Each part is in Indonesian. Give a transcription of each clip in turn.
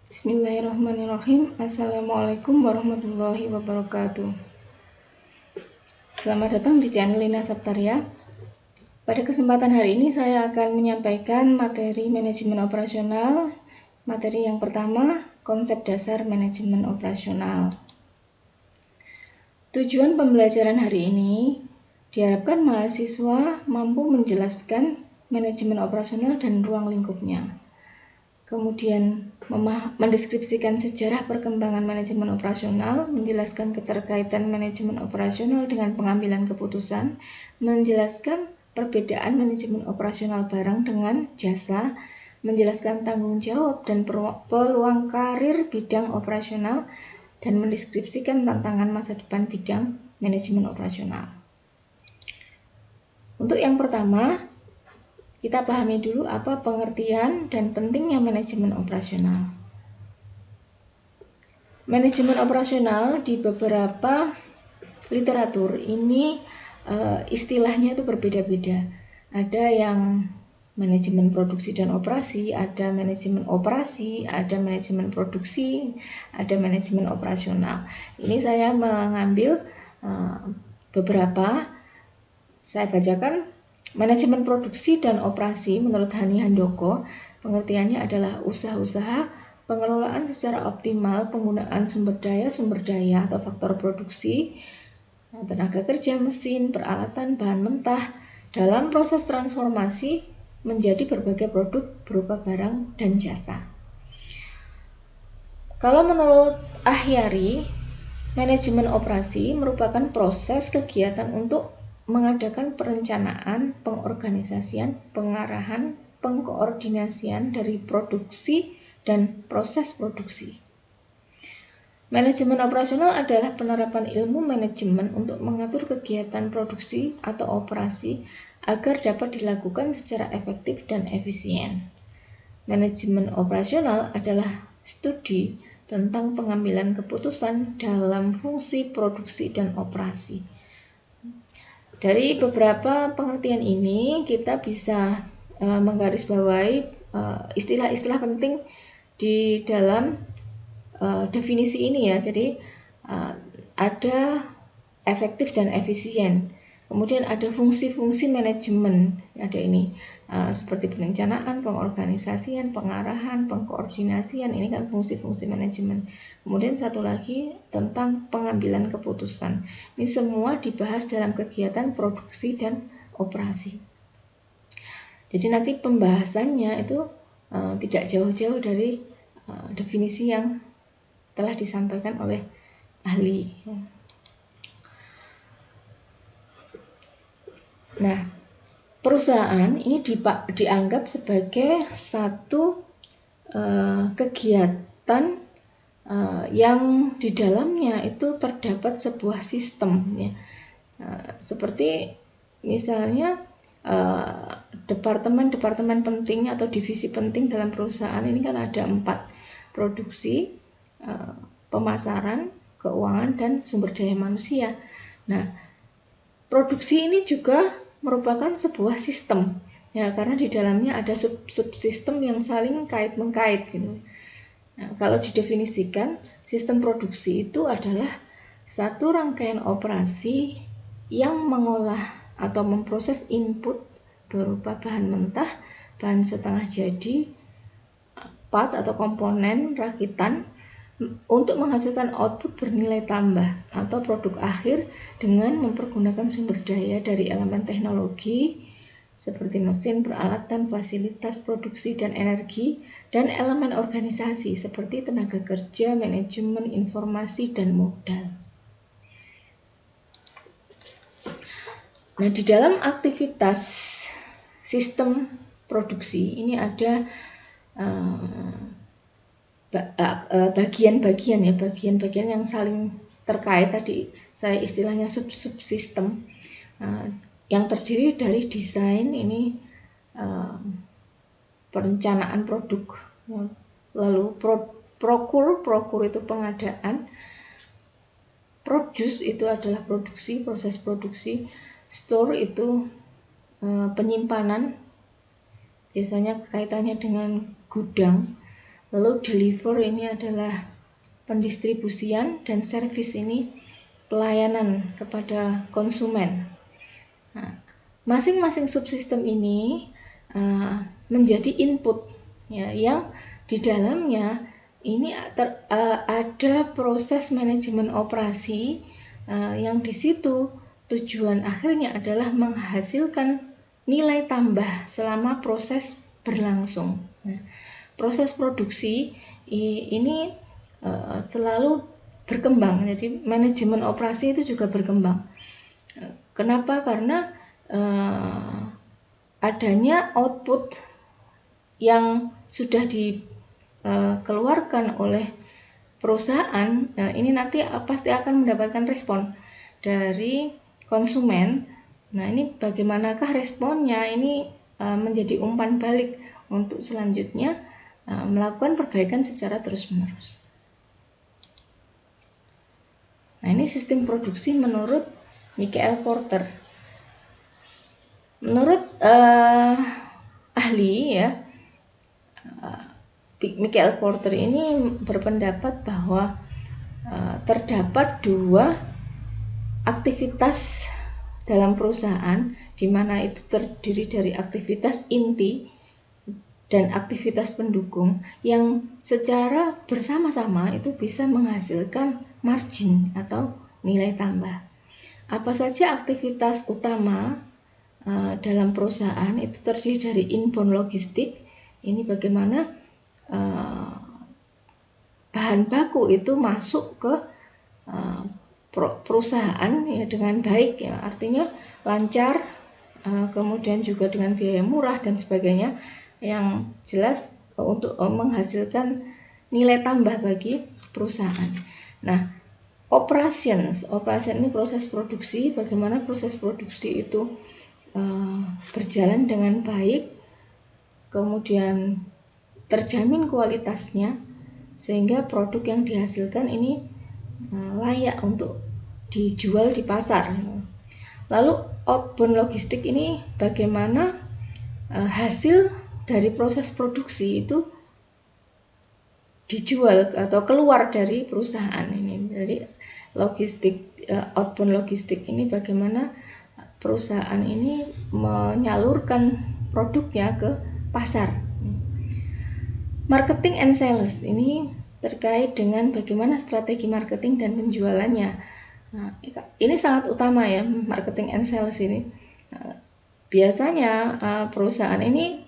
Bismillahirrahmanirrahim. Assalamualaikum warahmatullahi wabarakatuh. Selamat datang di channel Lina Saptaria. Pada kesempatan hari ini saya akan menyampaikan materi manajemen operasional. Materi yang pertama, konsep dasar manajemen operasional. Tujuan pembelajaran hari ini diharapkan mahasiswa mampu menjelaskan manajemen operasional dan ruang lingkupnya. Kemudian mendeskripsikan sejarah perkembangan manajemen operasional, menjelaskan keterkaitan manajemen operasional dengan pengambilan keputusan, menjelaskan perbedaan manajemen operasional barang dengan jasa, menjelaskan tanggung jawab dan peluang karir bidang operasional, dan mendeskripsikan tantangan masa depan bidang manajemen operasional. Untuk yang pertama, kita pahami dulu apa pengertian dan pentingnya manajemen operasional. Manajemen operasional di beberapa literatur ini istilahnya itu berbeda-beda. Ada yang manajemen produksi dan operasi, ada manajemen operasi, ada manajemen produksi, ada manajemen operasional. Ini saya mengambil beberapa, saya bacakan. Manajemen produksi dan operasi menurut Hani Handoko, pengertiannya adalah usaha-usaha pengelolaan secara optimal penggunaan sumber daya atau faktor produksi, tenaga kerja, mesin, peralatan, bahan mentah dalam proses transformasi menjadi berbagai produk berupa barang dan jasa. Kalau menurut Ahyari, manajemen operasi merupakan proses kegiatan untuk mengadakan perencanaan, pengorganisasian, pengarahan, pengkoordinasian dari produksi dan proses produksi. Manajemen operasional adalah penerapan ilmu manajemen untuk mengatur kegiatan produksi atau operasi agar dapat dilakukan secara efektif dan efisien. Manajemen operasional adalah studi tentang pengambilan keputusan dalam fungsi produksi dan operasi. Dari beberapa pengertian ini kita bisa menggarisbawahi istilah-istilah penting di dalam definisi ini ya. Jadi ada efektif dan efisien. Kemudian ada fungsi-fungsi manajemen, ada ini seperti perencanaan, pengorganisasian, pengarahan, pengkoordinasian, ini kan fungsi-fungsi manajemen. Kemudian satu lagi tentang pengambilan keputusan. Ini semua dibahas dalam kegiatan produksi dan operasi. Jadi nanti pembahasannya itu tidak jauh-jauh dari definisi yang telah disampaikan oleh ahli. Nah, perusahaan ini dianggap sebagai satu kegiatan yang di dalamnya itu terdapat sebuah sistem ya. Seperti misalnya departemen-departemen penting atau divisi penting dalam perusahaan ini kan ada 4, produksi, pemasaran, keuangan, dan sumber daya manusia. Nah, produksi ini juga merupakan sebuah sistem ya, karena di dalamnya ada subsistem yang saling kait-mengkait gitu. Nah, kalau didefinisikan, sistem produksi itu adalah satu rangkaian operasi yang mengolah atau memproses input berupa bahan mentah, bahan setengah jadi, part atau komponen rakitan untuk menghasilkan output bernilai tambah atau produk akhir dengan mempergunakan sumber daya dari elemen teknologi seperti mesin, peralatan, fasilitas produksi dan energi, dan elemen organisasi seperti tenaga kerja, manajemen, informasi, dan modal. Nah, di dalam aktivitas sistem produksi ini ada bagian-bagian ya, bagian-bagian yang saling terkait, tadi saya istilahnya subsistem yang terdiri dari desain ini, perencanaan produk, lalu prokur itu pengadaan, produce itu adalah produksi, proses produksi, store itu penyimpanan, biasanya kaitannya dengan gudang, Lalu deliver ini adalah pendistribusian, dan service ini pelayanan kepada konsumen. Nah, masing-masing subsistem ini menjadi input ya, yang di dalamnya ini ada proses manajemen operasi yang di situ tujuan akhirnya adalah menghasilkan nilai tambah selama proses berlangsung. Nah, proses produksi ini selalu berkembang, jadi manajemen operasi itu juga berkembang. Kenapa? Karena adanya output yang sudah dikeluarkan oleh perusahaan, ini nanti pasti akan mendapatkan respon dari konsumen. Nah, ini bagaimanakah responnya, ini menjadi umpan balik untuk selanjutnya melakukan perbaikan secara terus-menerus. Nah, ini sistem produksi menurut Michael Porter. Menurut ahli ya, Michael Porter ini berpendapat bahwa terdapat dua aktivitas dalam perusahaan, di mana itu terdiri dari aktivitas inti dan aktivitas pendukung yang secara bersama-sama itu bisa menghasilkan margin atau nilai tambah. Apa saja aktivitas utama dalam perusahaan? Itu terdiri dari inbound logistik. Ini bagaimana bahan baku itu masuk ke perusahaan ya dengan baik ya, artinya lancar, kemudian juga dengan biaya murah dan sebagainya, yang jelas untuk menghasilkan nilai tambah bagi perusahaan. Nah, operation ini proses produksi, bagaimana proses produksi itu berjalan dengan baik, kemudian terjamin kualitasnya sehingga produk yang dihasilkan ini layak untuk dijual di pasar. Lalu outbound logistik ini bagaimana hasil dari proses produksi itu dijual atau keluar dari perusahaan ini. Jadi logistik, outbound logistik ini bagaimana perusahaan ini menyalurkan produknya ke pasar. Marketing and sales ini terkait dengan bagaimana strategi marketing dan penjualannya. Nah, ini sangat utama ya, marketing and sales ini. Biasanya perusahaan ini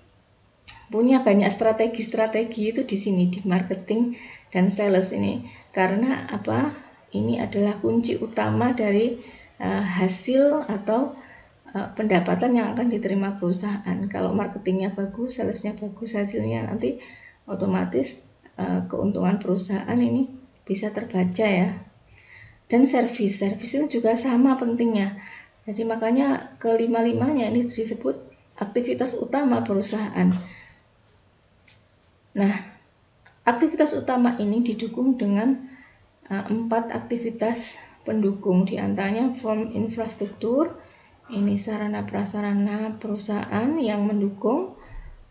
punya banyak strategi-strategi itu di sini, di marketing dan sales ini. Karena apa? Ini adalah kunci utama dari hasil atau pendapatan yang akan diterima perusahaan. Kalau marketingnya bagus, salesnya bagus, hasilnya nanti otomatis keuntungan perusahaan ini bisa terbaca ya. Dan service itu juga sama pentingnya. Jadi makanya kelima-limanya ini disebut aktivitas utama perusahaan. Nah, aktivitas utama ini didukung dengan 4 aktivitas pendukung, diantaranya from infrastruktur, ini sarana prasarana perusahaan yang mendukung,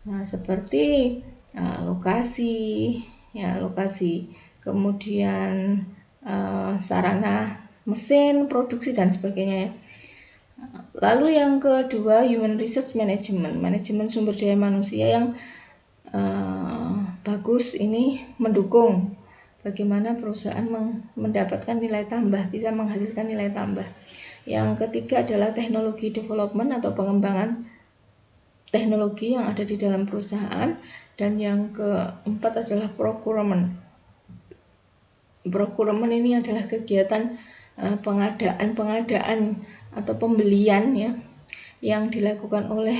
seperti lokasi, kemudian sarana mesin, produksi dan sebagainya ya. Lalu yang kedua, human resource management, manajemen sumber daya manusia yang bagus ini mendukung bagaimana perusahaan mendapatkan nilai tambah, bisa menghasilkan nilai tambah. Yang ketiga adalah teknologi development atau pengembangan teknologi yang ada di dalam perusahaan. Dan yang keempat adalah procurement. Procurement ini adalah kegiatan pengadaan atau pembelian ya, yang dilakukan oleh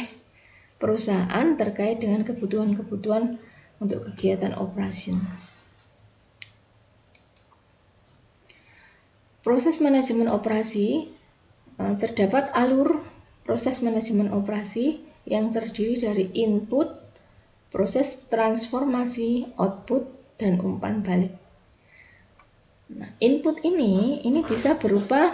perusahaan terkait dengan kebutuhan-kebutuhan untuk kegiatan operasional. Proses manajemen operasi, terdapat alur proses manajemen operasi yang terdiri dari input, proses transformasi, output, dan umpan balik. Nah, input ini bisa berupa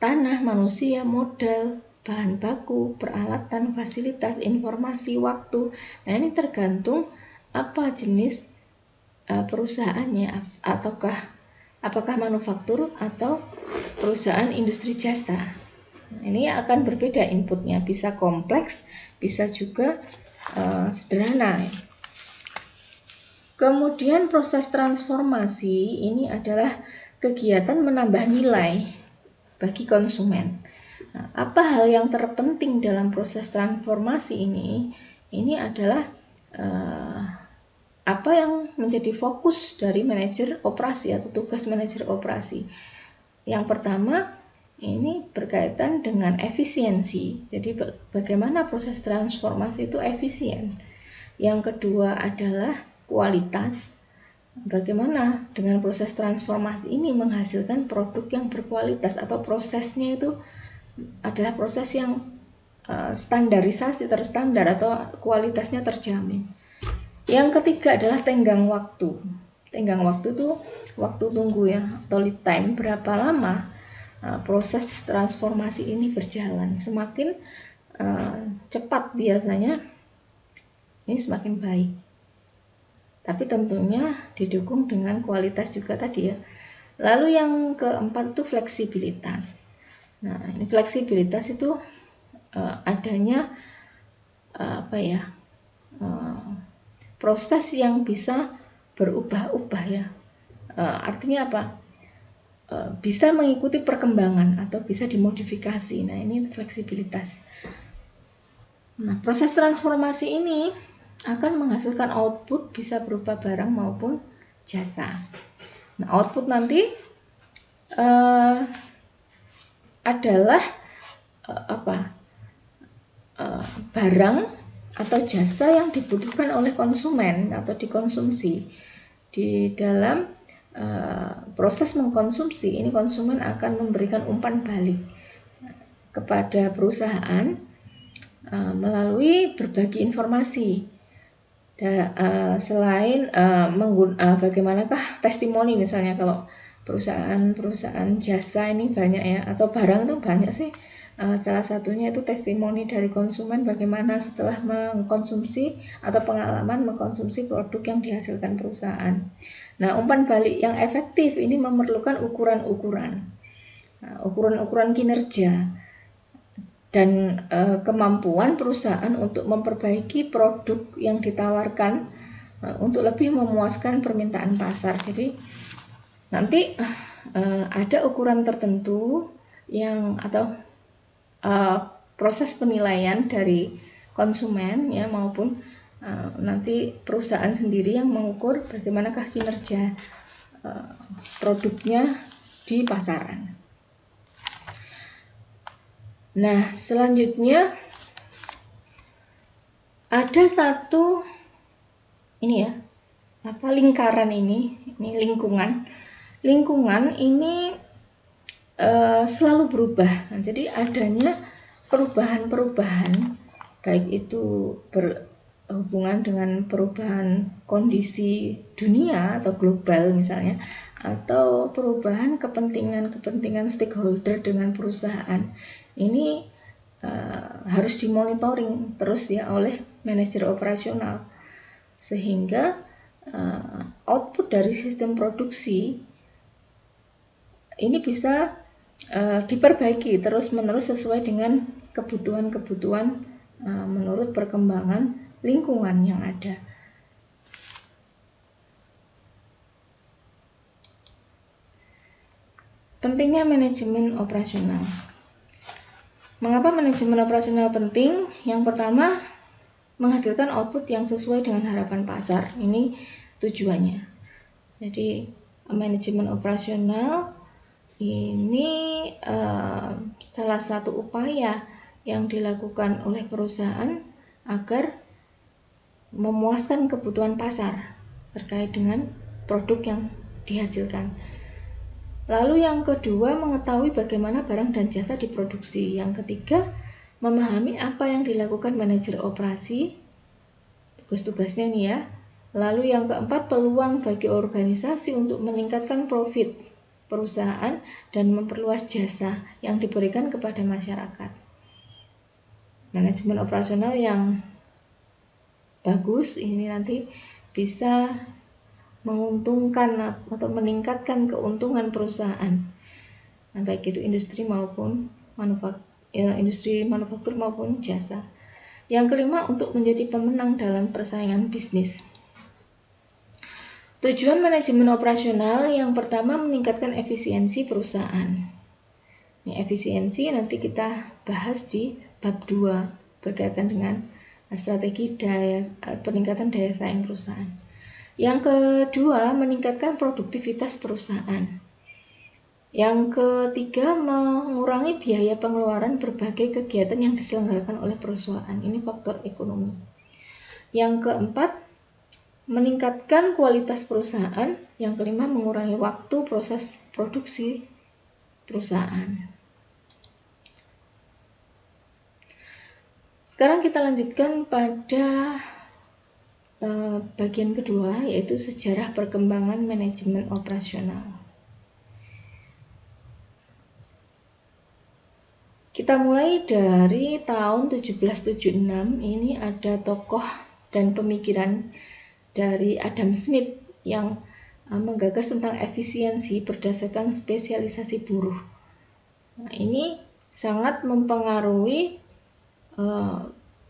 tanah, manusia, modal, bahan baku, peralatan, fasilitas, informasi, waktu. Nah, ini tergantung apa jenis perusahaannya, apakah manufaktur atau perusahaan industri jasa. Ini akan berbeda inputnya, bisa kompleks, bisa juga sederhana. Kemudian proses transformasi ini adalah kegiatan menambah nilai bagi konsumen. Nah, apa hal yang terpenting dalam proses transformasi ini? Ini adalah apa yang menjadi fokus dari manajer operasi atau tugas manajer operasi. Yang pertama, ini berkaitan dengan efisiensi. Jadi bagaimana proses transformasi itu efisien. Yang kedua adalah kualitas. Bagaimana dengan proses transformasi ini menghasilkan produk yang berkualitas atau prosesnya itu adalah proses yang standarisasi, terstandar atau kualitasnya terjamin. Yang ketiga adalah tenggang waktu. Tenggang waktu itu waktu tunggu ya, atau lead time, berapa lama proses transformasi ini berjalan. Semakin cepat biasanya ini semakin baik. Tapi tentunya didukung dengan kualitas juga tadi ya. Lalu yang keempat itu fleksibilitas. Nah, ini fleksibilitas itu adanya proses yang bisa berubah-ubah ya. Artinya apa? Bisa mengikuti perkembangan atau bisa dimodifikasi. Nah, ini fleksibilitas. Nah, proses transformasi ini akan menghasilkan output bisa berupa barang maupun jasa. Nah, output nanti adalah barang atau jasa yang dibutuhkan oleh konsumen atau dikonsumsi. Di dalam proses mengkonsumsi ini konsumen akan memberikan umpan balik kepada perusahaan melalui berbagi informasi. Selain bagaimanakah testimoni, misalnya kalau perusahaan jasa ini banyak ya, atau barang itu banyak sih. Salah satunya itu testimoni dari konsumen bagaimana setelah mengkonsumsi atau pengalaman mengkonsumsi produk yang dihasilkan perusahaan. Nah, umpan balik yang efektif ini memerlukan ukuran-ukuran kinerja dan kemampuan perusahaan untuk memperbaiki produk yang ditawarkan untuk lebih memuaskan permintaan pasar. Jadi nanti ada ukuran tertentu yang atau proses penilaian dari konsumen ya maupun nanti perusahaan sendiri yang mengukur bagaimanakah kinerja produknya di pasaran. Nah, selanjutnya ada satu ini ya, lingkaran ini lingkungan. Lingkungan ini selalu berubah. Nah, jadi adanya perubahan-perubahan, baik itu berhubungan dengan perubahan kondisi dunia atau global misalnya, atau perubahan kepentingan stakeholder dengan perusahaan. Ini harus dimonitoring terus ya oleh manajer operasional, sehingga output dari sistem produksi ini bisa diperbaiki terus-menerus sesuai dengan kebutuhan-kebutuhan menurut perkembangan lingkungan yang ada. Pentingnya manajemen operasional. Mengapa manajemen operasional penting? Yang pertama, menghasilkan output yang sesuai dengan harapan pasar. Ini tujuannya. Jadi manajemen operasional ini salah satu upaya yang dilakukan oleh perusahaan agar memuaskan kebutuhan pasar terkait dengan produk yang dihasilkan. Lalu yang kedua, mengetahui bagaimana barang dan jasa diproduksi. Yang ketiga, memahami apa yang dilakukan manajer operasi, tugas-tugasnya nih ya. Lalu yang keempat, peluang bagi organisasi untuk meningkatkan profit perusahaan dan memperluas jasa yang diberikan kepada masyarakat. Manajemen operasional yang bagus ini nanti bisa menguntungkan atau meningkatkan keuntungan perusahaan, nah, baik itu industri maupun industri manufaktur maupun jasa. Yang kelima, untuk menjadi pemenang dalam persaingan bisnis. Tujuan manajemen operasional yang pertama, meningkatkan efisiensi perusahaan. Ini efisiensi nanti kita bahas di bab 2 berkaitan dengan strategi peningkatan daya saing perusahaan. Yang kedua, meningkatkan produktivitas perusahaan. Yang ketiga, mengurangi biaya pengeluaran berbagai kegiatan yang diselenggarakan oleh perusahaan. Ini faktor ekonomi. Yang keempat, meningkatkan kualitas perusahaan. Yang kelima, mengurangi waktu proses produksi perusahaan. Sekarang kita lanjutkan pada bagian kedua, yaitu sejarah perkembangan manajemen operasional. Kita mulai dari tahun 1776. Ini ada tokoh dan pemikiran dari Adam Smith yang menggagas tentang efisiensi berdasarkan spesialisasi buruh. Nah, ini sangat mempengaruhi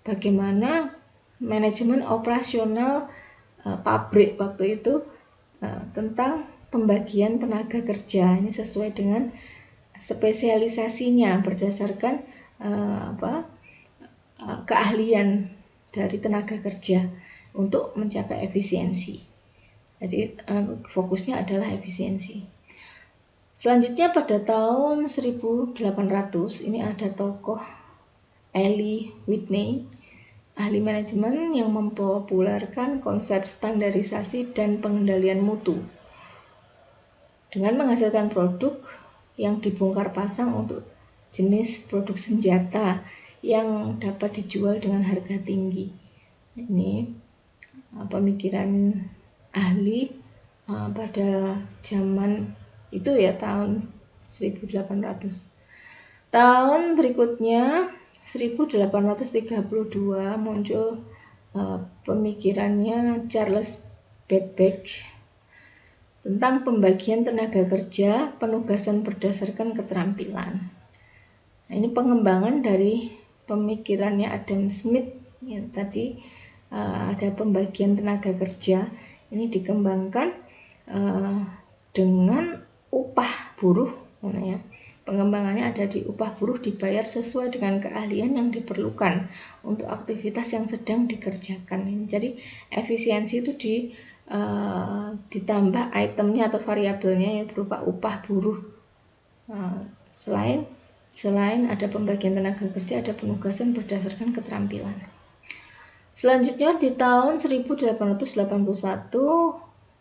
bagaimana manajemen operasional pabrik waktu itu tentang pembagian tenaga kerja. Ini sesuai dengan spesialisasinya berdasarkan keahlian dari tenaga kerja untuk mencapai efisiensi. Jadi fokusnya adalah efisiensi. Selanjutnya pada tahun 1800 ini ada tokoh Eli Whitney, ahli manajemen yang mempopulerkan konsep standarisasi dan pengendalian mutu dengan menghasilkan produk yang dibongkar pasang untuk jenis produk senjata yang dapat dijual dengan harga tinggi. Ini pemikiran ahli pada zaman itu ya, tahun 1800. Tahun berikutnya 1832 muncul pemikirannya Charles Babbage tentang pembagian tenaga kerja, penugasan berdasarkan keterampilan. Nah, ini pengembangan dari pemikirannya Adam Smith ya, tadi ada pembagian tenaga kerja, ini dikembangkan dengan upah buruh ya. Pengembangannya ada di upah buruh dibayar sesuai dengan keahlian yang diperlukan untuk aktivitas yang sedang dikerjakan. Jadi efisiensi itu ditambah itemnya atau variabelnya yang berupa upah buruh. Selain ada pembagian tenaga kerja, ada penugasan berdasarkan keterampilan. Selanjutnya di tahun 1881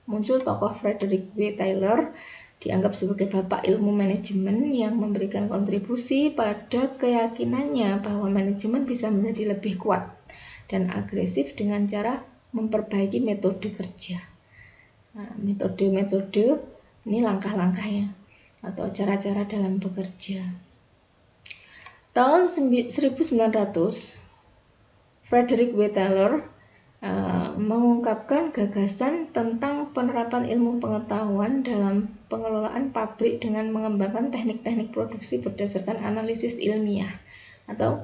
muncul tokoh Frederick W. Taylor, dianggap sebagai bapak ilmu manajemen yang memberikan kontribusi pada keyakinannya bahwa manajemen bisa menjadi lebih kuat dan agresif dengan cara memperbaiki metode kerja. Nah, metode-metode ini langkah-langkahnya atau cara-cara dalam bekerja. Tahun 1900 Frederick W. Taylor mengungkapkan gagasan tentang penerapan ilmu pengetahuan dalam pengelolaan pabrik dengan mengembangkan teknik-teknik produksi berdasarkan analisis ilmiah atau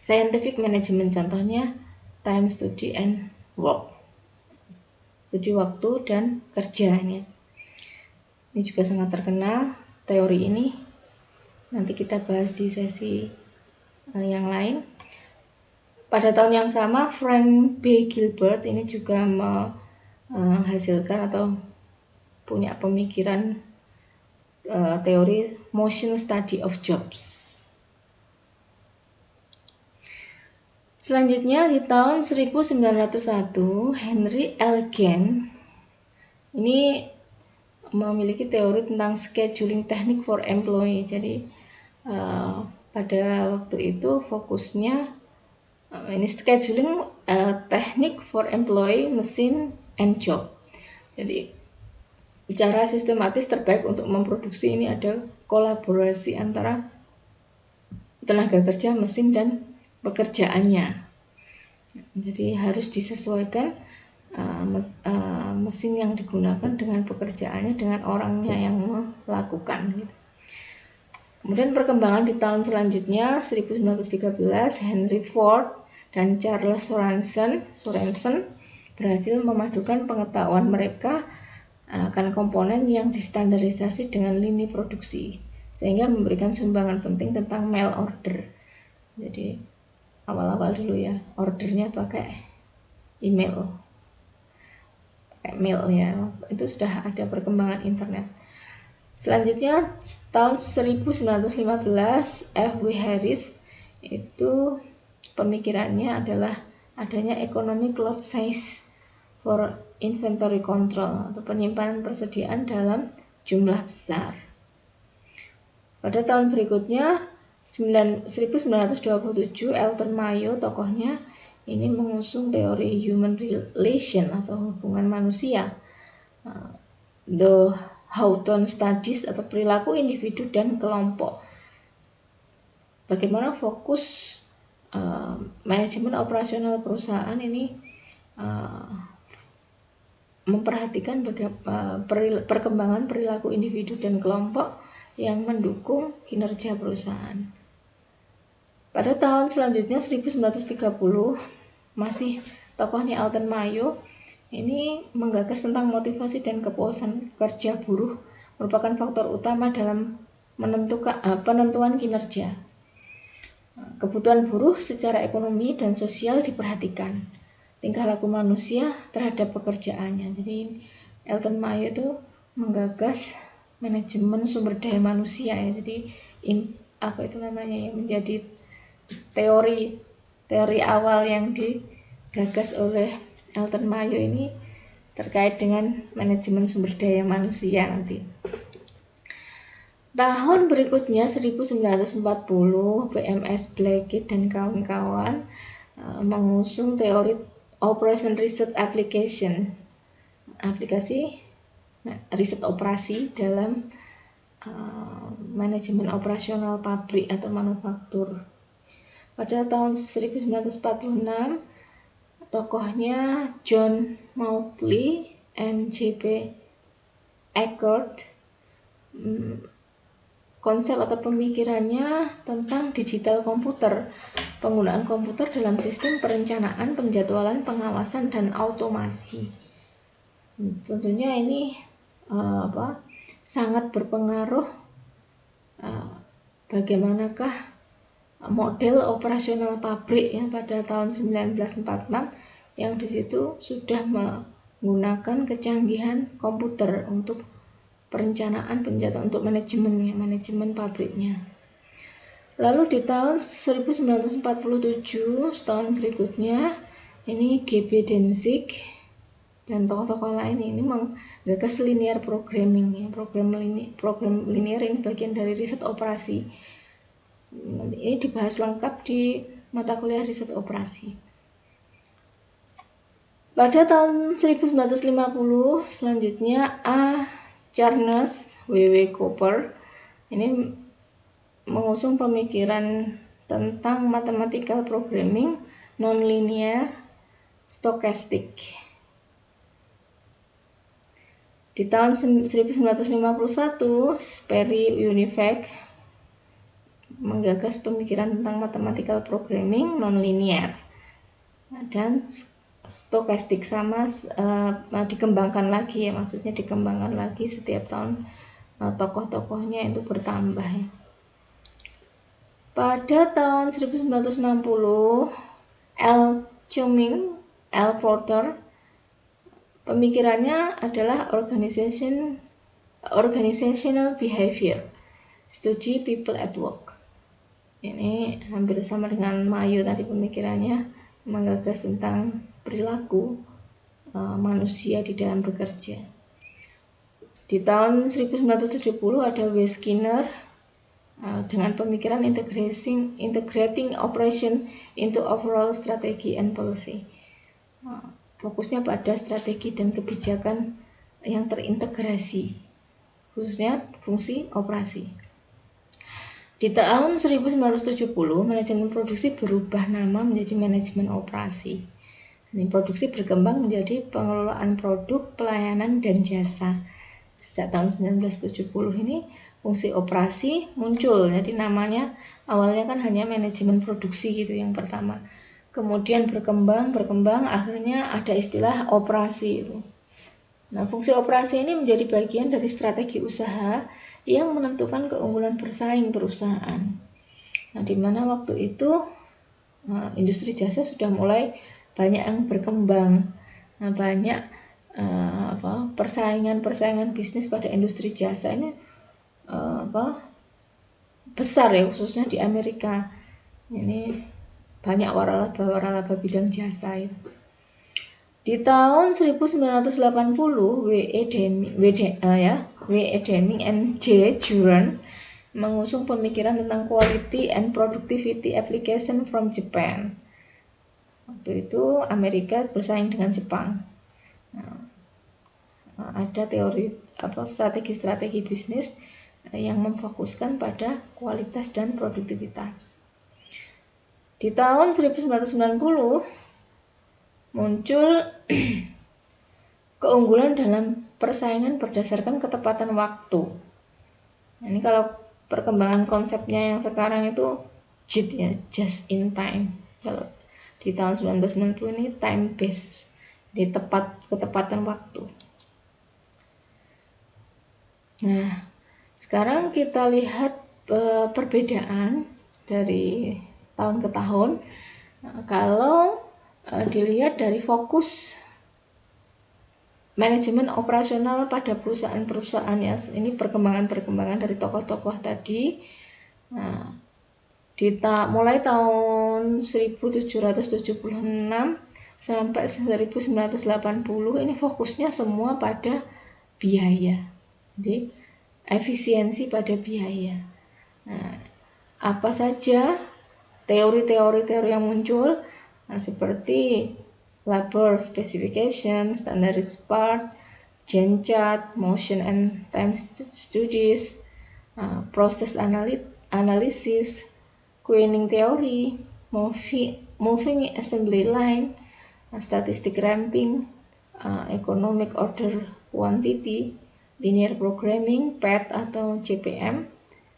scientific management, contohnya time study and work, studi waktu dan kerjanya. Ini juga sangat terkenal teori ini, nanti kita bahas di sesi yang lain. Pada tahun yang sama, Frank B. Gilbert ini juga menghasilkan atau punya pemikiran teori motion study of jobs. Selanjutnya di tahun 1901, Henry L. Gantt ini memiliki teori tentang scheduling technique for employee. Jadi pada waktu itu fokusnya ini scheduling teknik for employee, mesin, and job. Jadi cara sistematis terbaik untuk memproduksi ini ada kolaborasi antara tenaga kerja, mesin, dan pekerjaannya. Jadi harus disesuaikan mesin yang digunakan dengan pekerjaannya, dengan orangnya yang melakukan gitu. Kemudian perkembangan di tahun selanjutnya 1913, Henry Ford dan Charles Sorensen berhasil memadukan pengetahuan mereka akan komponen yang distandarisasi dengan lini produksi, sehingga memberikan sumbangan penting tentang mail order. Jadi awal-awal dulu ya, ordernya pakai email, pakai mail ya. Itu sudah ada perkembangan internet. Selanjutnya tahun 1915, F.W. Harris itu pemikirannya adalah adanya economic lot size for inventory control atau penyimpanan persediaan dalam jumlah besar. Pada tahun berikutnya 1927, Elton Mayo tokohnya ini mengusung teori human relation atau hubungan manusia, the Hawthorne Studies atau perilaku individu dan kelompok. Bagaimana fokus manajemen operasional perusahaan ini memperhatikan perkembangan perilaku individu dan kelompok yang mendukung kinerja perusahaan. Pada tahun selanjutnya 1930, masih tokohnya Elton Mayo ini menggagas tentang motivasi dan kepuasan kerja buruh merupakan faktor utama dalam penentuan kinerja. Kebutuhan buruh secara ekonomi dan sosial diperhatikan, tingkah laku manusia terhadap pekerjaannya. Jadi Elton Mayo itu menggagas manajemen sumber daya manusia ya. Jadi menjadi teori awal yang digagas oleh Elton Mayo ini terkait dengan manajemen sumber daya manusia nanti. Tahun berikutnya 1940, BMS Blackett dan kawan-kawan mengusung teori Operation Research Application, aplikasi riset operasi dalam manajemen operasional pabrik atau manufaktur. Pada tahun 1946, tokohnya John Mauchly and J.P. Eckert konsep atau pemikirannya tentang digital komputer, penggunaan komputer dalam sistem perencanaan, penjadwalan, pengawasan, dan otomasi. Tentunya ini sangat berpengaruh bagaimanakah model operasional pabrik ya pada tahun 1946 yang di situ sudah menggunakan kecanggihan komputer untuk perencanaan, penjadwalan, untuk manajemen pabriknya. Lalu di tahun 1947, setahun berikutnya, ini G.B. Danzig dan tokoh-tokoh lain ini menggagas linear programming ya. Program linear ini bagian dari riset operasi. Ini dibahas lengkap di mata kuliah riset operasi. Pada tahun 1950 selanjutnya Charnes W.W. Cooper ini mengusung pemikiran tentang mathematical programming nonlinear stochastic. Di tahun 1951, Sperry Univac menggagas pemikiran tentang mathematical programming nonlinear dan stokastik dikembangkan lagi ya, maksudnya dikembangkan lagi setiap tahun tokoh-tokohnya itu bertambah ya. Pada tahun 1960, L. Cumming, L. Porter pemikirannya adalah organizational behavior, studi people at work. Ini hampir sama dengan Mayo tadi pemikirannya, menggagas tentang perilaku manusia di dalam bekerja. Di tahun 1970 ada W. Skinner dengan pemikiran integrating operation into overall strategy and policy. Fokusnya pada strategi dan kebijakan yang terintegrasi, khususnya fungsi operasi. Di tahun 1970, manajemen produksi berubah nama menjadi manajemen operasi. Ini produksi berkembang menjadi pengelolaan produk, pelayanan, dan jasa. Sejak tahun 1970 ini fungsi operasi muncul. Jadi namanya awalnya kan hanya manajemen produksi gitu yang pertama. Kemudian berkembang, akhirnya ada istilah operasi itu. Nah, fungsi operasi ini menjadi bagian dari strategi usaha yang menentukan keunggulan bersaing perusahaan. Nah, di mana waktu itu industri jasa sudah mulai banyak yang berkembang. Nah, banyak persaingan bisnis pada industri jasa ini besar ya, khususnya di Amerika. Ini banyak waralaba bidang jasa itu. Di tahun 1980, W.E. Deming and J. Juran mengusung pemikiran tentang quality and productivity application from Japan. Waktu itu Amerika bersaing dengan Jepang. Ada teori strategi bisnis yang memfokuskan pada kualitas dan produktivitas. Di tahun 1990 muncul keunggulan dalam persaingan berdasarkan ketepatan waktu. Ini kalau perkembangan konsepnya yang sekarang itu JIT ya, just in time. Kalau di tahun 1990 ini time based, di ketepatan waktu. Nah, sekarang kita lihat perbedaan dari tahun ke tahun. Nah, kalau dilihat dari fokus manajemen operasional pada perusahaan-perusahaan ya, ini perkembangan dari tokoh-tokoh tadi. Nah, mulai tahun 1776 sampai 1980 ini fokusnya semua pada biaya. Jadi efisiensi pada biaya. Nah, apa saja teori-teori yang muncul? Nah, seperti labor specification, standardized part, Gantt chart, motion and time studies, process analysis, Queening theory, moving assembly line, statistic ramping, economic order quantity, linear programming, PET atau JPM,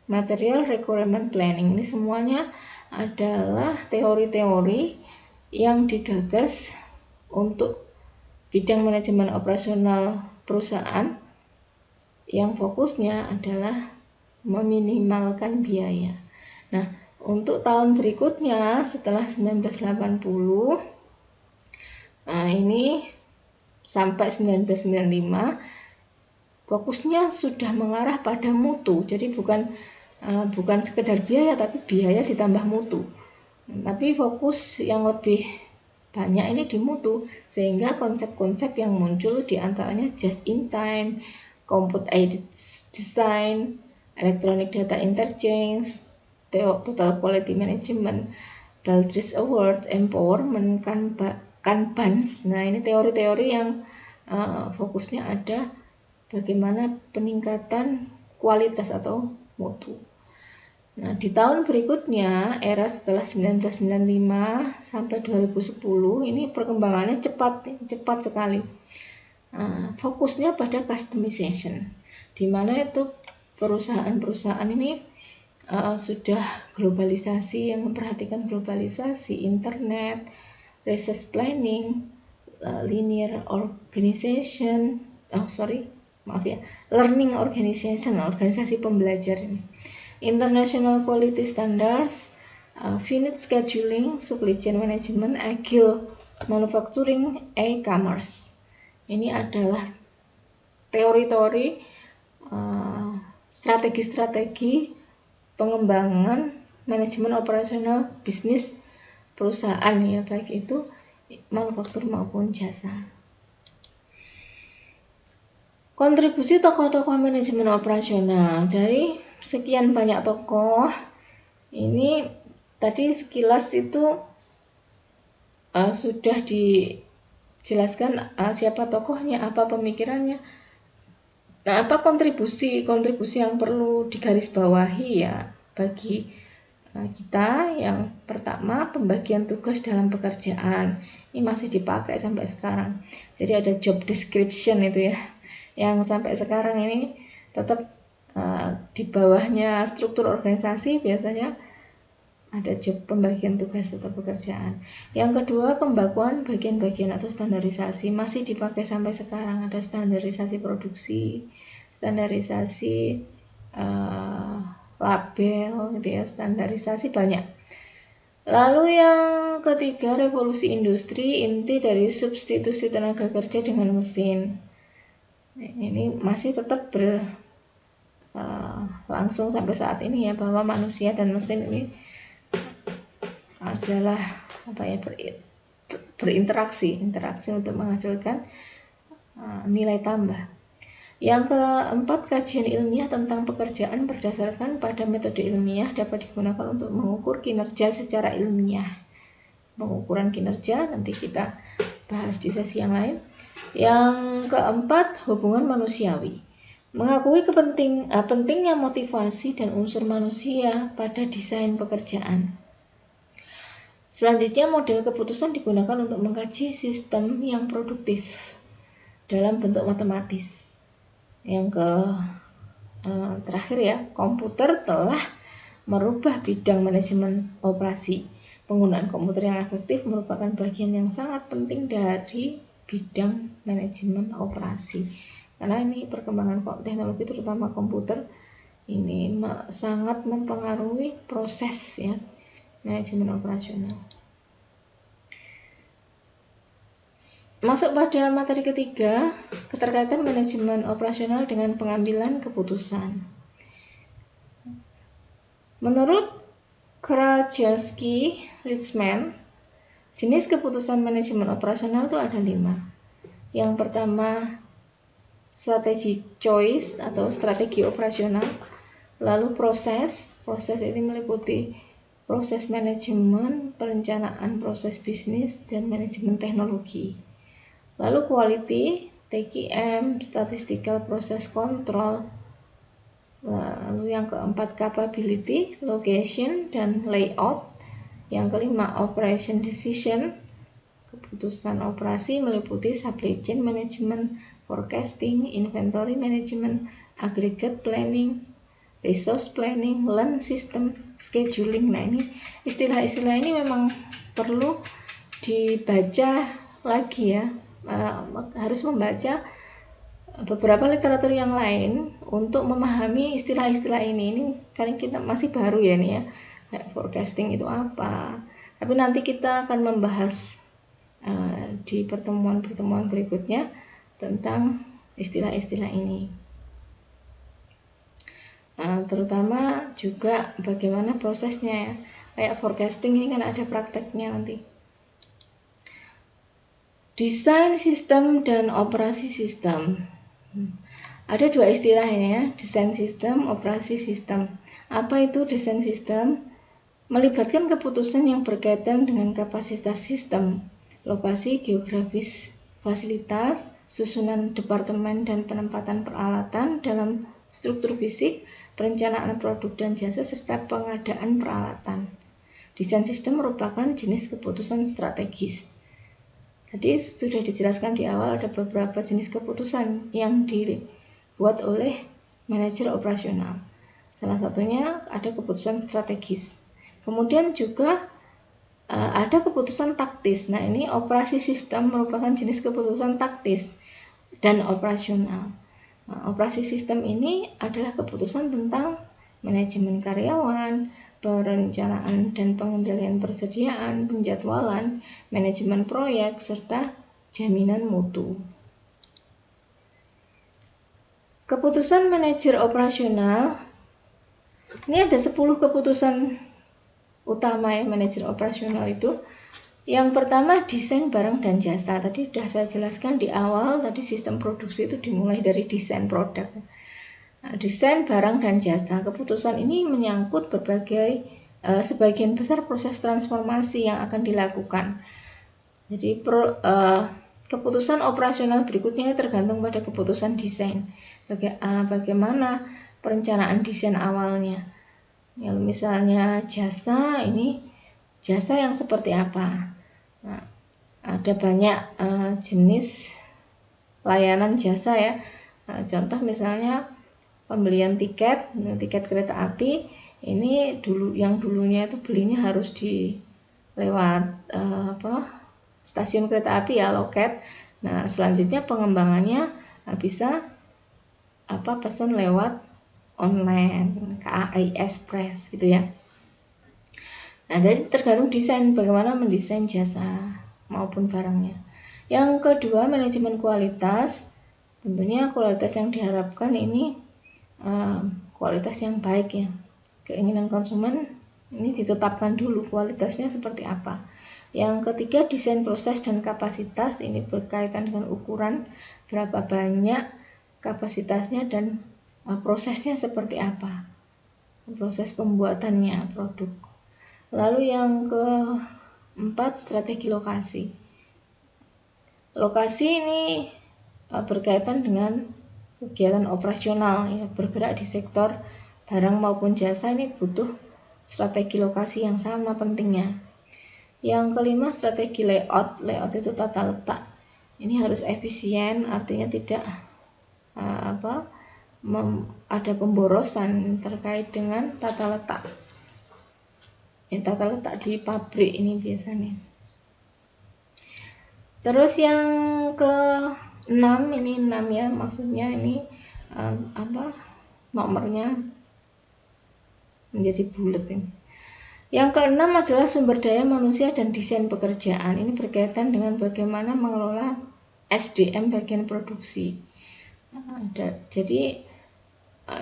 material requirement planning. Ini semuanya adalah teori-teori yang digagas untuk bidang manajemen operasional perusahaan yang fokusnya adalah meminimalkan biaya. Nah, untuk tahun berikutnya setelah 1980 ini sampai 1995 fokusnya sudah mengarah pada mutu. Jadi bukan sekedar biaya, tapi biaya ditambah mutu. Tapi fokus yang lebih banyak ini di mutu, sehingga konsep-konsep yang muncul diantaranya just in time, computer aided design, electronic data interchange, total quality management, Baldrige Award, empowerment, Kanbans. Nah, ini teori-teori yang fokusnya ada bagaimana peningkatan kualitas atau mutu. Nah, di tahun berikutnya, era setelah 1995 sampai 2010, ini perkembangannya cepat sekali. Fokusnya pada customization, di mana itu perusahaan-perusahaan ini sudah globalisasi, yang memperhatikan globalisasi, internet, resource planning, linear organization, learning organization, organisasi pembelajar ini. International Quality Standards, finite scheduling, supply chain management, agile manufacturing, e-commerce. Ini adalah teori-teori strategi-strategi pengembangan manajemen operasional bisnis perusahaan ya, baik itu manufaktur maupun jasa. Kontribusi tokoh-tokoh manajemen operasional. Dari sekian banyak tokoh ini tadi sekilas itu sudah dijelaskan siapa tokohnya, apa pemikirannya. Nah, apa kontribusi yang perlu digarisbawahi ya bagi kita. Yang pertama, pembagian tugas dalam pekerjaan. Ini masih dipakai sampai sekarang. Jadi ada job description itu ya, yang sampai sekarang ini tetap di bawahnya struktur organisasi biasanya ada job pembagian tugas atau pekerjaan. Yang kedua, pembakuan bagian-bagian atau standarisasi masih dipakai sampai sekarang. Ada standarisasi produksi, standarisasi label gitu ya, standarisasi banyak. Lalu yang ketiga, revolusi industri, inti dari substitusi tenaga kerja dengan mesin. Ini masih tetap langsung sampai saat ini ya, bahwa manusia dan mesin ini adalah berinteraksi untuk menghasilkan nilai tambah. Yang keempat, kajian ilmiah tentang pekerjaan berdasarkan pada metode ilmiah dapat digunakan untuk mengukur kinerja secara ilmiah. Pengukuran kinerja nanti kita bahas di sesi yang lain. Yang keempat, hubungan manusiawi. Mengakui pentingnya motivasi dan unsur manusia pada desain pekerjaan. Selanjutnya, model keputusan digunakan untuk mengkaji sistem yang produktif dalam bentuk matematis. Yang terakhir ya, komputer telah merubah bidang manajemen operasi. Penggunaan komputer yang efektif merupakan bagian yang sangat penting dari bidang manajemen operasi. Karena ini perkembangan teknologi terutama komputer ini sangat mempengaruhi proses ya manajemen operasional. Masuk pada materi ketiga, keterkaitan manajemen operasional dengan pengambilan keputusan. Menurut Krajewski-Richman, jenis keputusan manajemen operasional itu ada 5. Yang pertama, strategi choice atau strategi operasional. Lalu proses ini meliputi proses manajemen, perencanaan proses bisnis, dan manajemen teknologi. Lalu quality, TQM, statistical process control. Lalu yang keempat, capability, location, dan layout. Yang kelima, operation decision, keputusan operasi meliputi supply chain management, forecasting, inventory management, aggregate planning, resource planning, land system, scheduling. Nah, ini istilah-istilah ini memang perlu dibaca lagi ya. Harus membaca beberapa literatur yang lain untuk memahami istilah-istilah ini. Ini kan kita masih baru ya nih ya. Kayak forecasting itu apa? Tapi nanti kita akan membahas di pertemuan-pertemuan berikutnya tentang istilah-istilah ini. Terutama juga bagaimana prosesnya ya. Kayak forecasting ini kan ada prakteknya nanti. Desain sistem dan operasi sistem. Ada 2 istilah ya, desain sistem, operasi sistem. Apa itu desain sistem? Melibatkan keputusan yang berkaitan dengan kapasitas sistem, lokasi geografis fasilitas, susunan departemen dan penempatan peralatan dalam struktur fisik, perencanaan produk dan jasa, serta pengadaan peralatan. Desain sistem merupakan jenis keputusan strategis. Tadi sudah dijelaskan di awal ada beberapa jenis keputusan yang dibuat oleh manajer operasional. Salah satunya ada keputusan strategis. Kemudian juga ada keputusan taktis. Nah, ini operasi sistem merupakan jenis keputusan taktis dan operasional. Nah, operasi sistem ini adalah keputusan tentang manajemen karyawan, perencanaan dan pengendalian persediaan, penjadwalan, manajemen proyek, serta jaminan mutu. Keputusan manajer operasional, ini ada 10 keputusan utama ya manajer operasional itu. Yang pertama, desain barang dan jasa. Tadi sudah saya jelaskan di awal, tadi sistem produksi itu dimulai dari desain produk. Nah, desain barang dan jasa, keputusan ini menyangkut sebagian besar proses transformasi yang akan dilakukan. Jadi keputusan operasional berikutnya tergantung pada keputusan desain. Bagaimana perencanaan desain awalnya. Ya, misalnya jasa, ini jasa yang seperti apa? Nah, ada banyak jenis layanan jasa ya. Nah, contoh misalnya pembelian tiket, tiket kereta api, ini dulunya itu belinya harus di lewat stasiun kereta api ya, loket. Nah, selanjutnya pengembangannya bisa pesan lewat online, KAI Express gitu ya. Nah, jadi tergantung desain, bagaimana mendesain jasa maupun barangnya. Yang kedua, manajemen kualitas. Tentunya kualitas yang diharapkan ini kualitas yang baik ya. Keinginan konsumen ini ditetapkan dulu kualitasnya seperti apa. Yang ketiga, desain proses dan kapasitas. Ini berkaitan dengan ukuran, berapa banyak kapasitasnya, dan prosesnya seperti apa, proses pembuatannya produk. Lalu yang keempat, strategi lokasi. Lokasi ini berkaitan dengan kegiatan operasional ya, bergerak di sektor barang maupun jasa, ini butuh strategi lokasi yang sama pentingnya. Yang kelima, strategi layout. Layout itu tata letak. Ini harus efisien, artinya tidak ada pemborosan terkait dengan tata letak. Tata letak di pabrik ini biasanya. Terus yang ke-6, ini 6 ya, maksudnya ini nomornya menjadi bulat ini. Yang ke-6 adalah sumber daya manusia dan desain pekerjaan. Ini berkaitan dengan bagaimana mengelola SDM bagian produksi. Jadi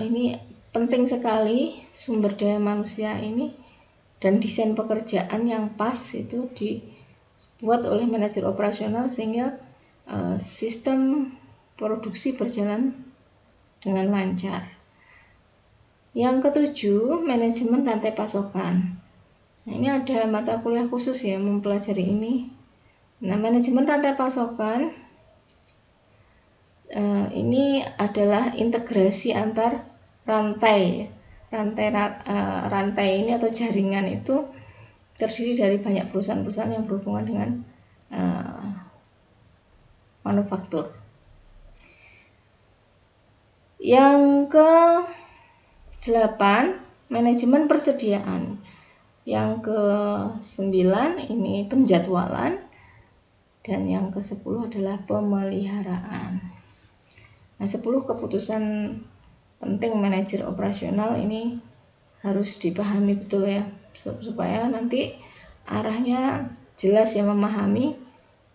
ini penting sekali sumber daya manusia ini dan desain pekerjaan yang pas itu dibuat oleh manajer operasional sehingga sistem produksi berjalan dengan lancar. Yang ketujuh, manajemen rantai pasokan. Nah, ini ada mata kuliah khusus ya mempelajari ini. Nah, manajemen rantai pasokan ini adalah integrasi antar rantai. Rantai ini atau jaringan itu terdiri dari banyak perusahaan-perusahaan yang berhubungan dengan manufaktur. Yang ke-8, manajemen persediaan. Yang ke-9 ini penjadwalan, dan yang ke-10 adalah pemeliharaan. Nah, 10 keputusan penting manajer operasional ini harus dipahami betul ya, supaya nanti arahnya jelas ya, memahami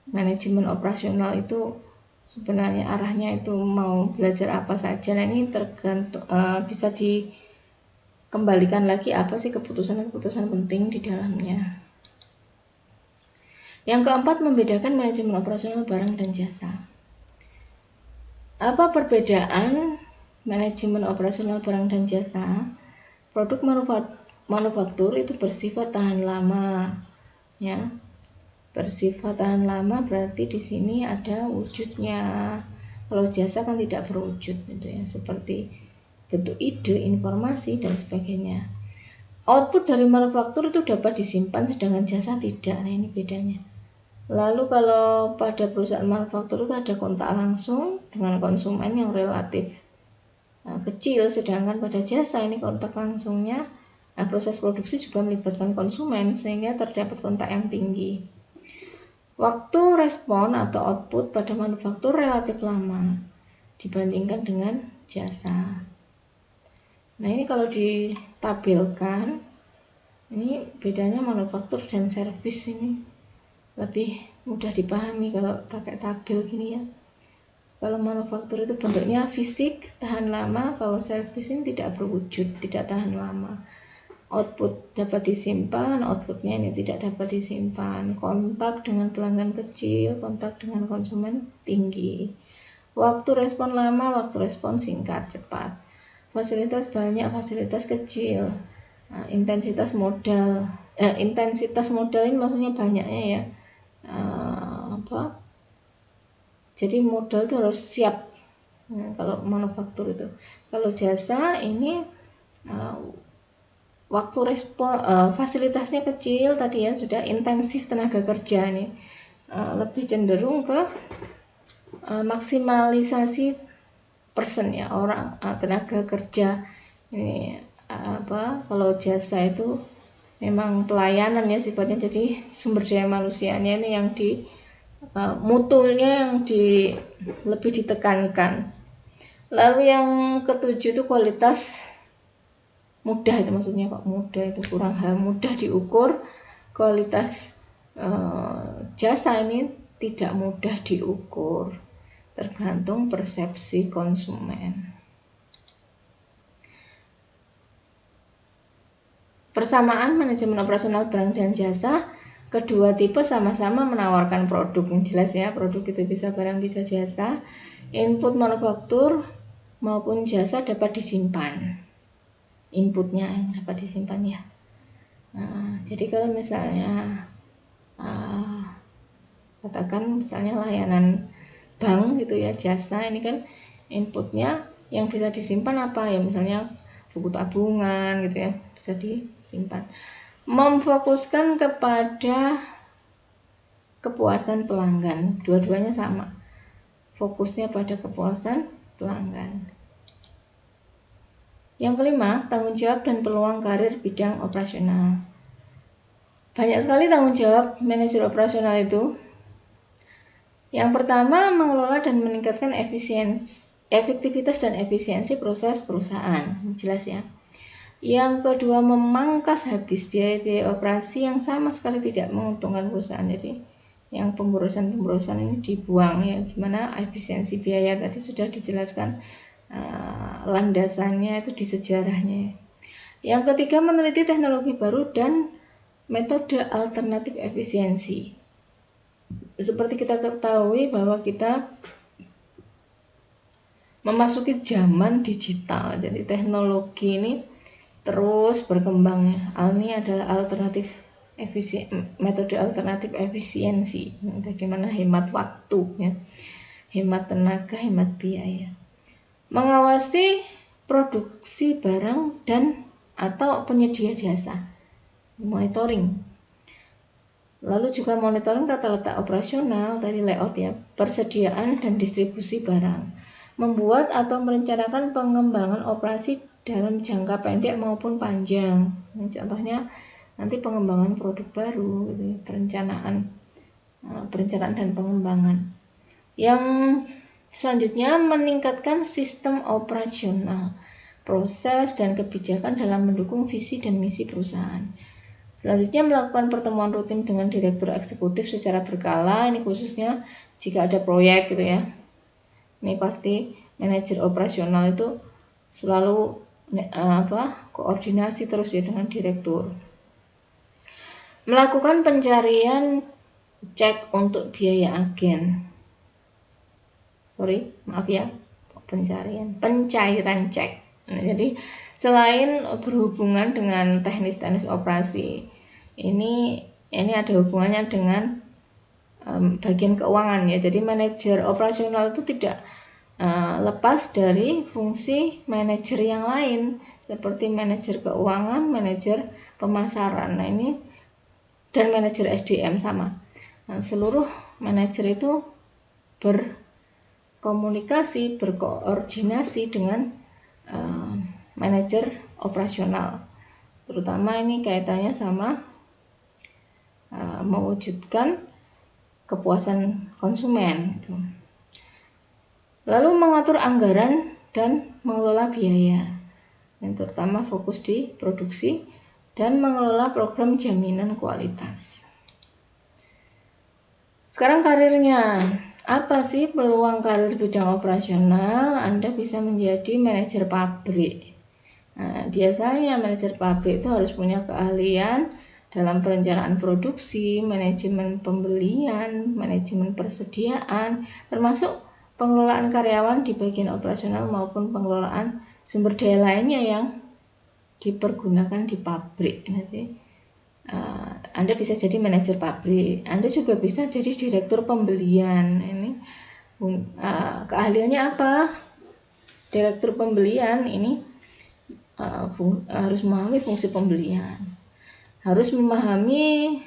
manajemen operasional itu sebenarnya arahnya itu mau belajar apa saja. Nah, ini tergantung bisa dikembalikan lagi apa sih keputusan-keputusan penting di dalamnya. Yang keempat, membedakan manajemen operasional barang dan jasa. Apa perbedaan manajemen operasional barang dan jasa? Produk manufaktur itu bersifat tahan lama ya. Bersifat tahan lama berarti di sini ada wujudnya. Kalau jasa kan tidak berwujud gitu ya, seperti bentuk ide, informasi dan sebagainya. Output dari manufaktur itu dapat disimpan, sedangkan jasa tidak. Nah, ini bedanya. Lalu kalau pada perusahaan manufaktur itu ada kontak langsung dengan konsumen yang relatif kecil, sedangkan pada jasa ini kontak langsungnya, proses produksi juga melibatkan konsumen sehingga terdapat kontak yang tinggi. Waktu respon atau output pada manufaktur relatif lama dibandingkan dengan jasa. Nah, ini kalau ditampilkan, ini bedanya manufaktur dan servis ini lebih mudah dipahami kalau pakai tabel gini ya. Kalau manufaktur itu bentuknya fisik, tahan lama. Kalau servis ini tidak berwujud, tidak tahan lama. Output dapat disimpan, outputnya ini tidak dapat disimpan. Kontak dengan pelanggan kecil, kontak dengan konsumen tinggi. Waktu respon lama, waktu respon singkat, cepat. Fasilitas banyak, fasilitas kecil. Nah, intensitas modal ini maksudnya banyaknya ya. Jadi modal itu harus siap. Nah, kalau manufaktur itu. Kalau jasa ini waktu respon fasilitasnya kecil tadi ya, sudah intensif tenaga kerja nih, lebih cenderung ke maksimalisasi person ya, orang tenaga kerja ini. Kalau jasa itu memang pelayanan ya sifatnya, jadi sumber daya manusianya ini yang di mutunya yang lebih ditekankan. Lalu yang ketujuh itu kualitas mudah, itu maksudnya kok mudah itu kurang mudah diukur. Kualitas jasa ini tidak mudah diukur, tergantung persepsi konsumen. Persamaan manajemen operasional barang dan jasa, kedua tipe sama-sama menawarkan produk yang jelas ya, produk itu bisa barang bisa jasa. Input manufaktur maupun jasa dapat disimpan, inputnya yang dapat disimpan ya. Jadi kalau misalnya katakan misalnya layanan bank gitu ya, jasa ini kan inputnya yang bisa disimpan apa ya, misalnya buku tabungan gitu ya, bisa disimpan. Memfokuskan kepada kepuasan pelanggan, dua-duanya sama, fokusnya pada kepuasan pelanggan. Yang kelima, tanggung jawab dan peluang karir bidang operasional. Banyak sekali tanggung jawab manajer operasional itu. Yang pertama, mengelola dan meningkatkan efektivitas dan efisiensi proses perusahaan, jelas ya. Yang kedua, memangkas habis biaya-biaya operasi yang sama sekali tidak menguntungkan perusahaan. Jadi yang pemborosan ini dibuang ya. Gimana efisiensi biaya tadi sudah dijelaskan landasannya itu di sejarahnya. Yang ketiga, meneliti teknologi baru dan metode alternatif efisiensi. Seperti kita ketahui bahwa kita memasuki zaman digital, jadi teknologi ini terus berkembang ya. Ini adalah metode alternatif efisiensi. Bagaimana hemat waktu ya, hemat tenaga, hemat biaya. Mengawasi produksi barang dan atau penyedia jasa, monitoring. Lalu juga monitoring tata letak operasional, tadi layout ya, persediaan dan distribusi barang. Membuat atau merencanakan pengembangan operasi dalam jangka pendek maupun panjang. Contohnya nanti pengembangan produk baru gitu ya, perencanaan dan pengembangan. Yang selanjutnya, meningkatkan sistem operasional, proses dan kebijakan dalam mendukung visi dan misi perusahaan. Selanjutnya, melakukan pertemuan rutin dengan direktur eksekutif secara berkala, ini khususnya jika ada proyek gitu ya. Ini pasti manajer operasional itu selalu koordinasi terus ya dengan direktur. Melakukan pencarian cek untuk biaya agen. Pencairan cek. Nah, jadi selain berhubungan dengan teknis operasi, ini ada hubungannya dengan bagian keuangan ya. Jadi manajer operasional itu tidak lepas dari fungsi manajer yang lain seperti manajer keuangan, manajer pemasaran. Nah, ini dan manajer SDM sama. Nah, seluruh manajer itu berkomunikasi, berkoordinasi dengan manajer operasional. Terutama ini kaitannya sama mewujudkan kepuasan konsumen. Lalu mengatur anggaran dan mengelola biaya, yang terutama fokus di produksi dan mengelola program jaminan kualitas. Sekarang karirnya, apa sih peluang karir bidang operasional? Anda bisa menjadi manajer pabrik. Nah, biasanya manajer pabrik itu harus punya keahlian dalam perencanaan produksi, manajemen pembelian, manajemen persediaan, termasuk pengelolaan karyawan di bagian operasional maupun pengelolaan sumber daya lainnya yang dipergunakan di pabrik. Nanti Anda bisa jadi manajer pabrik, Anda juga bisa jadi direktur pembelian. Ini keahliannya apa? Direktur pembelian ini harus memahami fungsi pembelian, harus memahami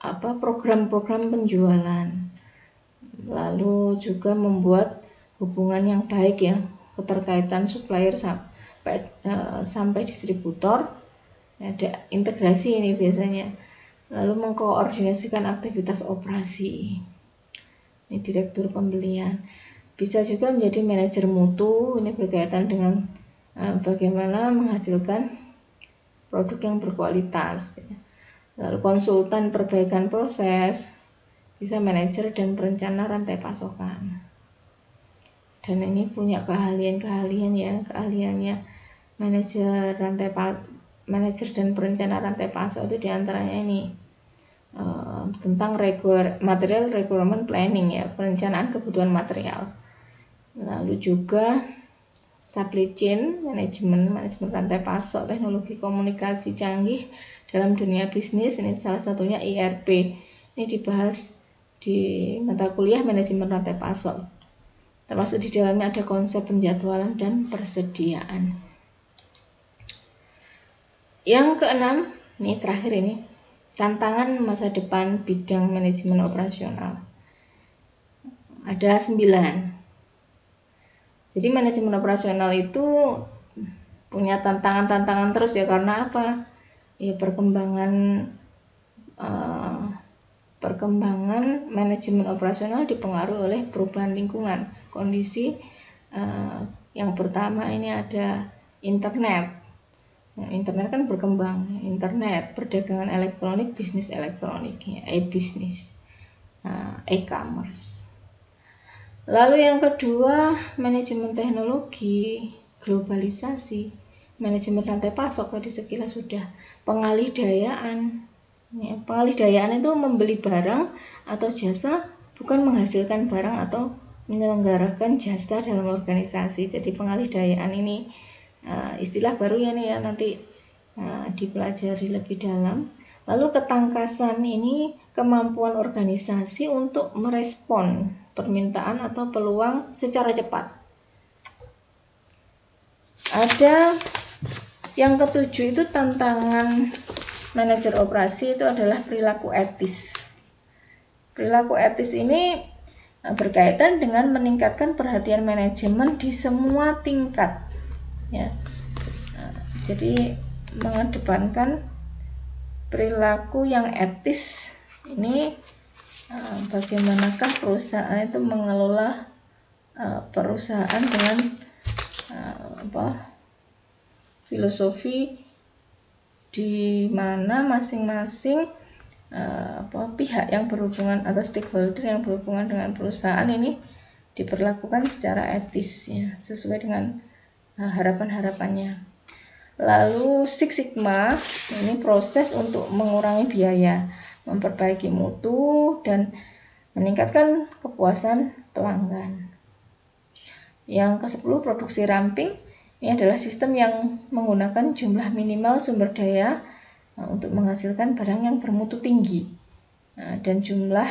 program-program penjualan, lalu juga membuat hubungan yang baik ya, keterkaitan supplier sampai distributor, ada integrasi ini biasanya, lalu mengkoordinasikan aktivitas operasi, ini direktur pembelian. Bisa juga menjadi manajer mutu, ini berkaitan dengan bagaimana menghasilkan produk yang berkualitas ya. Lalu konsultan perbaikan proses, bisa manajer dan perencana rantai pasokan. Dan ini punya keahlian ya, keahliannya manajer dan perencana rantai pasok itu diantaranya ini tentang material requirement planning ya, perencanaan kebutuhan material. Lalu juga supply chain manajemen rantai pasok, teknologi komunikasi canggih dalam dunia bisnis, ini salah satunya ERP. Ini dibahas di mata kuliah manajemen rantai pasok, termasuk di dalamnya ada konsep penjadwalan dan persediaan. Yang keenam, ini terakhir ini, tantangan masa depan bidang manajemen operasional. Ada 9. Jadi manajemen operasional itu punya tantangan terus ya, karena apa? Ya perkembangan manajemen operasional dipengaruhi oleh perubahan lingkungan, kondisi. Yang pertama ini ada internet. Internet kan berkembang, internet, perdagangan elektronik, bisnis elektronik, ya, e-bisnis, e-commerce. Lalu yang kedua, manajemen teknologi, globalisasi, manajemen rantai pasok tadi sekilas sudah, pengalih-dayaan. Ya, pengalih-dayaan itu membeli barang atau jasa, bukan menghasilkan barang atau menyelenggarakan jasa dalam organisasi. Jadi pengalih-dayaan ini istilah baru ya nih ya, nanti dipelajari lebih dalam. Lalu ketangkasan ini kemampuan organisasi untuk merespon permintaan atau peluang secara cepat. Ada yang ketujuh itu tantangan manajer operasi itu adalah perilaku etis. Perilaku etis ini berkaitan dengan meningkatkan perhatian manajemen di semua tingkat. Ya. Jadi mengedepankan perilaku yang etis ini, bagaimanakah perusahaan itu mengelola perusahaan dengan filosofi di mana masing-masing pihak yang berhubungan atau stakeholder yang berhubungan dengan perusahaan ini diperlakukan secara etis ya, sesuai dengan harapan-harapannya. Lalu Six Sigma ini proses untuk mengurangi biaya, memperbaiki mutu, dan meningkatkan kepuasan pelanggan. Yang ke-10 produksi ramping, ini adalah sistem yang menggunakan jumlah minimal sumber daya untuk menghasilkan barang yang bermutu tinggi dan jumlah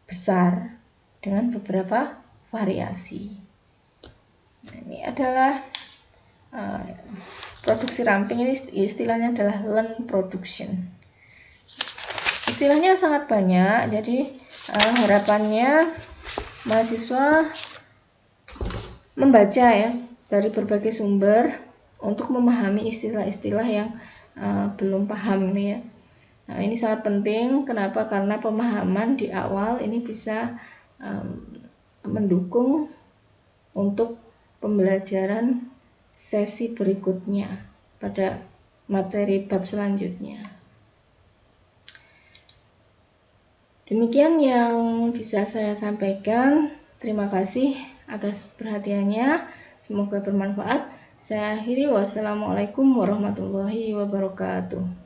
besar dengan beberapa variasi. Ini adalah produksi ramping, ini istilahnya adalah lean production. Istilahnya sangat banyak, jadi harapannya mahasiswa membaca ya dari berbagai sumber untuk memahami istilah-istilah yang belum paham nih ya. Ini sangat penting. Kenapa? Karena pemahaman di awal ini bisa mendukung untuk pembelajaran sesi berikutnya pada materi bab selanjutnya. Demikian yang bisa saya sampaikan. Terima kasih atas perhatiannya. Semoga bermanfaat. Saya akhiri, wassalamualaikum warahmatullahi wabarakatuh.